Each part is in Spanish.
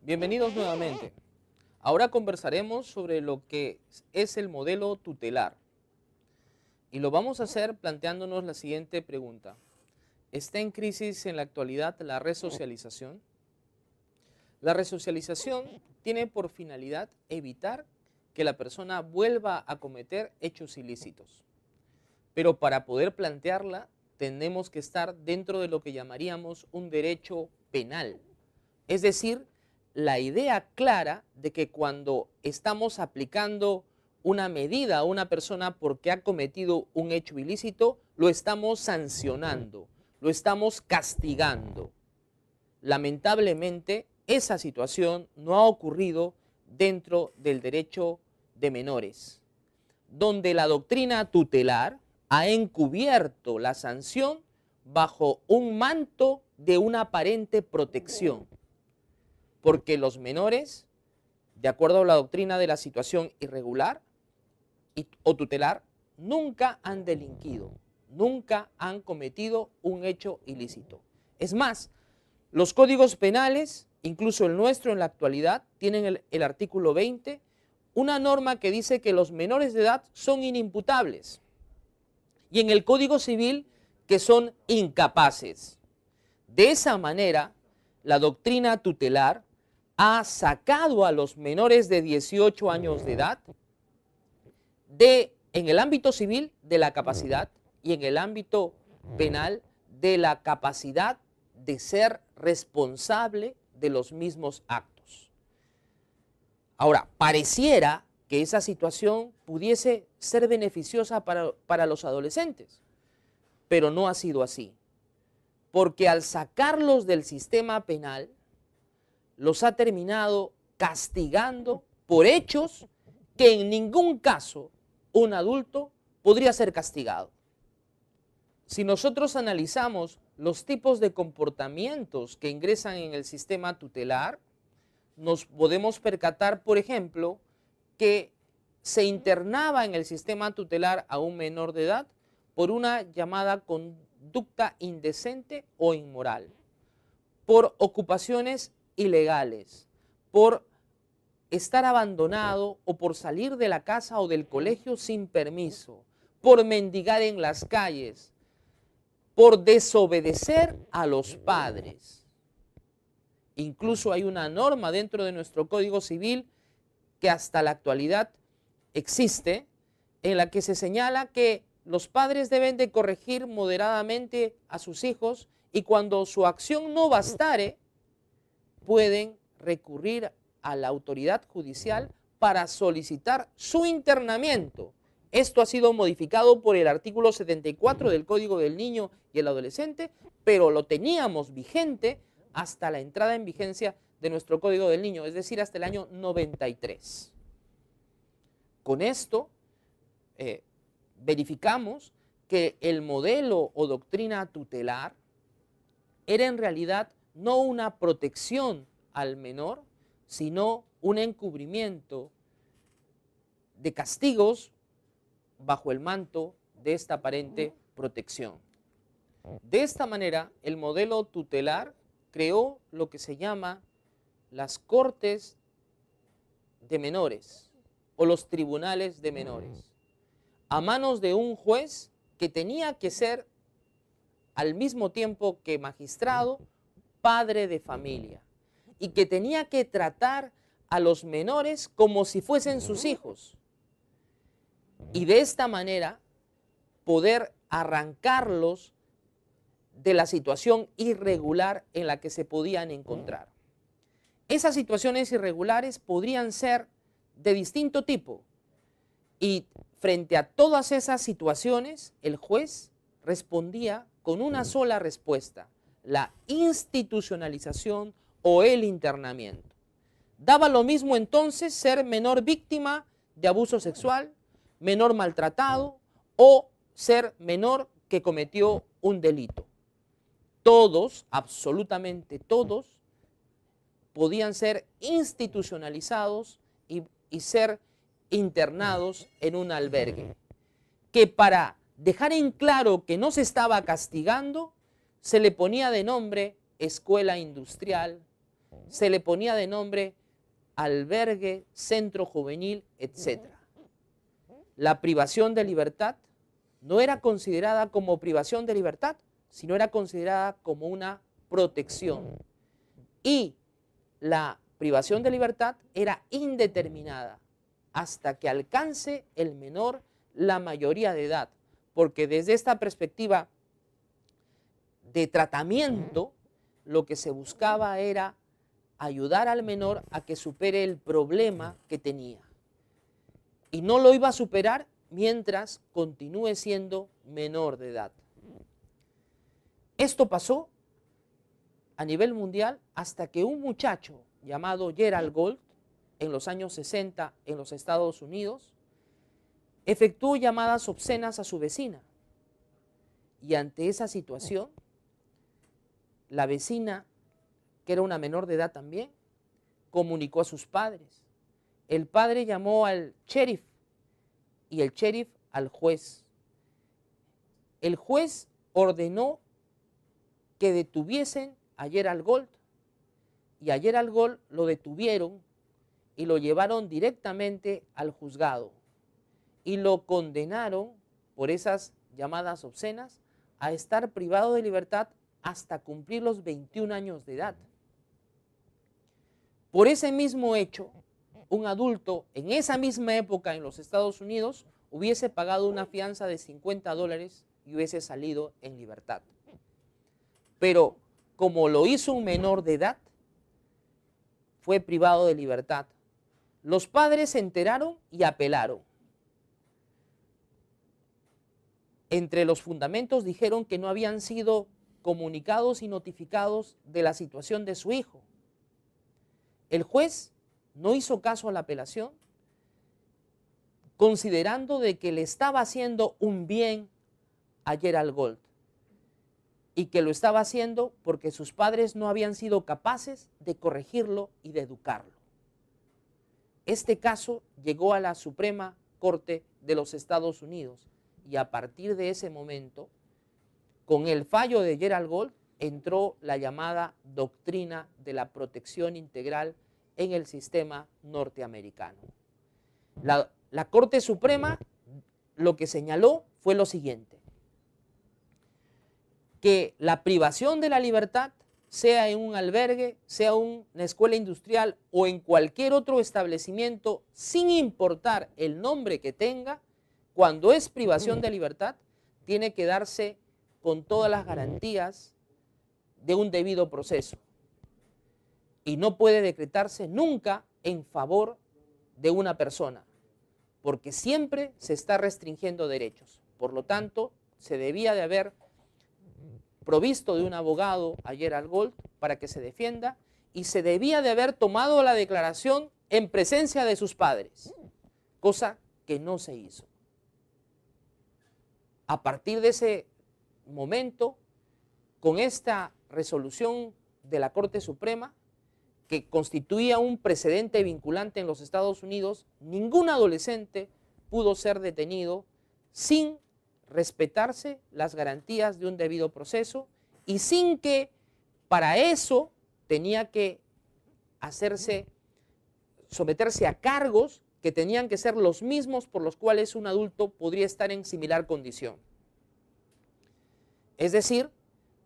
Bienvenidos nuevamente. Ahora conversaremos sobre lo que es el modelo tutelar. Y lo vamos a hacer planteándonos la siguiente pregunta. ¿Está en crisis en la actualidad la resocialización? La resocialización tiene por finalidad evitar que la persona vuelva a cometer hechos ilícitos. Pero para poder plantearla, tenemos que estar dentro de lo que llamaríamos un derecho penal. Es decir, la idea clara de que cuando estamos aplicando una medida a una persona porque ha cometido un hecho ilícito, lo estamos sancionando, lo estamos castigando. Lamentablemente, esa situación no ha ocurrido dentro del derecho de menores, donde la doctrina tutelar ha encubierto la sanción bajo un manto de una aparente protección. Porque los menores, de acuerdo a la doctrina de la situación irregular o tutelar, nunca han delinquido, nunca han cometido un hecho ilícito. Es más, los códigos penales, incluso el nuestro en la actualidad, tienen el artículo 20, una norma que dice que los menores de edad son inimputables. Y en el Código Civil que son incapaces. De esa manera, la doctrina tutelar ha sacado a los menores de 18 años de edad en el ámbito civil de la capacidad y en el ámbito penal de la capacidad de ser responsable de los mismos actos. Ahora, pareciera que esa situación pudiese ser beneficiosa para los adolescentes, pero no ha sido así, porque al sacarlos del sistema penal, los ha terminado castigando por hechos que en ningún caso un adulto podría ser castigado. Si nosotros analizamos los tipos de comportamientos que ingresan en el sistema tutelar, nos podemos percatar, por ejemplo, que se internaba en el sistema tutelar a un menor de edad por una llamada conducta indecente o inmoral, por ocupaciones ilegales, por estar abandonado o por salir de la casa o del colegio sin permiso, por mendigar en las calles, por desobedecer a los padres. Incluso hay una norma dentro de nuestro Código Civil que hasta la actualidad existe, en la que se señala que los padres deben de corregir moderadamente a sus hijos y cuando su acción no bastare, pueden recurrir a la autoridad judicial para solicitar su internamiento. Esto ha sido modificado por el artículo 74 del Código del Niño y el Adolescente, pero lo teníamos vigente hasta la entrada en vigencia de nuestro Código del Niño, es decir, hasta el año 93. Con esto verificamos que el modelo o doctrina tutelar era en realidad no una protección al menor, sino un encubrimiento de castigos bajo el manto de esta aparente protección. De esta manera, el modelo tutelar creó lo que se llama las cortes de menores o los tribunales de menores, a manos de un juez que tenía que ser al mismo tiempo que magistrado, padre de familia, y que tenía que tratar a los menores como si fuesen sus hijos. Y de esta manera poder arrancarlos de la situación irregular en la que se podían encontrar. Esas situaciones irregulares podrían ser de distinto tipo y frente a todas esas situaciones el juez respondía con una sola respuesta: la institucionalización o el internamiento. Daba lo mismo entonces ser menor víctima de abuso sexual, menor maltratado o ser menor que cometió un delito. Todos, absolutamente todos, podían ser institucionalizados y ser internados en un albergue, que para dejar en claro que no se estaba castigando, se le ponía de nombre escuela industrial, se le ponía de nombre albergue, centro juvenil, etc. La privación de libertad no era considerada como privación de libertad, sino era considerada como una protección. Y la privación de libertad era indeterminada hasta que alcance el menor la mayoría de edad, porque desde esta perspectiva de tratamiento, lo que se buscaba era ayudar al menor a que supere el problema que tenía. Y no lo iba a superar mientras continúe siendo menor de edad. Esto pasó a nivel mundial hasta que un muchacho llamado Gerald Gold, en los años 60 en los Estados Unidos, efectuó llamadas obscenas a su vecina. Y ante esa situación, la vecina, que era una menor de edad también, comunicó a sus padres. El padre llamó al sheriff y el sheriff al juez. El juez ordenó que detuviesen a Gerald Gold, y a Gerald Gold lo detuvieron y lo llevaron directamente al juzgado y lo condenaron por esas llamadas obscenas a estar privado de libertad hasta cumplir los 21 años de edad. Por ese mismo hecho, un adulto en esa misma época en los Estados Unidos hubiese pagado una fianza de $50 y hubiese salido en libertad. Pero como lo hizo un menor de edad, fue privado de libertad. Los padres se enteraron y apelaron. Entre los fundamentos dijeron que no habían sido comunicados y notificados de la situación de su hijo. El juez no hizo caso a la apelación, considerando de que le estaba haciendo un bien a Gerald Gold y que lo estaba haciendo porque sus padres no habían sido capaces de corregirlo y de educarlo. Este caso llegó a la Suprema Corte de los Estados Unidos y a partir de ese momento, con el fallo de Gerald Gold, entró la llamada doctrina de la protección integral en el sistema norteamericano. La Corte Suprema lo que señaló fue lo siguiente: que la privación de la libertad, sea en un albergue, sea en una escuela industrial o en cualquier otro establecimiento, sin importar el nombre que tenga, cuando es privación de libertad, tiene que darse con todas las garantías de un debido proceso. Y no puede decretarse nunca en favor de una persona, porque siempre se está restringiendo derechos. Por lo tanto, se debía de haber provisto de un abogado a Gerald Gold para que se defienda y se debía de haber tomado la declaración en presencia de sus padres, cosa que no se hizo. A partir de ese momento, con esta resolución de la Corte Suprema, que constituía un precedente vinculante en los Estados Unidos, ningún adolescente pudo ser detenido sin respetarse las garantías de un debido proceso y sin que para eso tenía que someterse a cargos que tenían que ser los mismos por los cuales un adulto podría estar en similar condición. Es decir,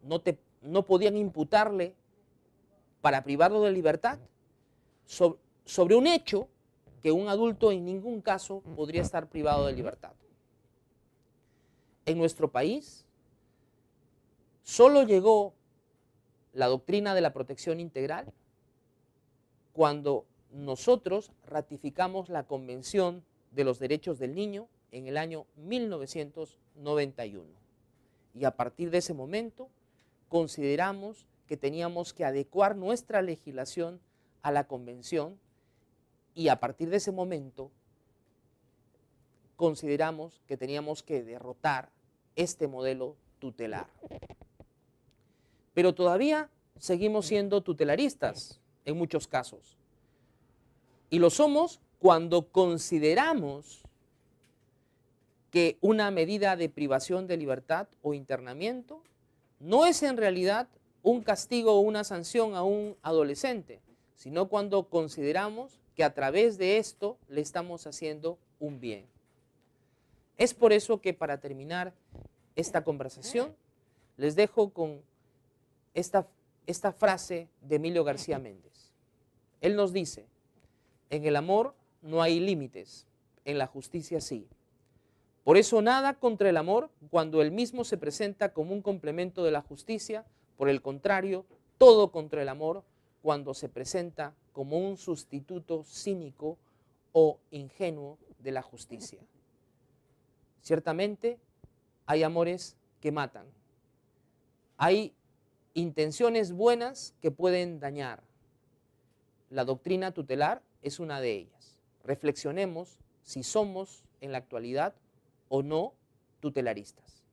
no podían imputarle para privarlo de libertad sobre un hecho que un adulto en ningún caso podría estar privado de libertad. En nuestro país solo llegó la doctrina de la protección integral cuando nosotros ratificamos la Convención de los Derechos del Niño en el año 1991. Y a partir de ese momento consideramos que teníamos que adecuar nuestra legislación a la Convención y a partir de ese momento consideramos que teníamos que derrotar este modelo tutelar. Pero todavía seguimos siendo tutelaristas en muchos casos. Y lo somos cuando consideramos que una medida de privación de libertad o internamiento no es en realidad un castigo o una sanción a un adolescente, sino cuando consideramos que a través de esto le estamos haciendo un bien. Es por eso que para terminar esta conversación les dejo con esta frase de Emilio García Méndez. Él nos dice: en el amor no hay límites, en la justicia sí. Por eso nada contra el amor cuando el mismo se presenta como un complemento de la justicia. Por el contrario, todo contra el amor cuando se presenta como un sustituto cínico o ingenuo de la justicia. Ciertamente hay amores que matan, hay intenciones buenas que pueden dañar. La doctrina tutelar es una de ellas. Reflexionemos si somos en la actualidad o no tutelaristas.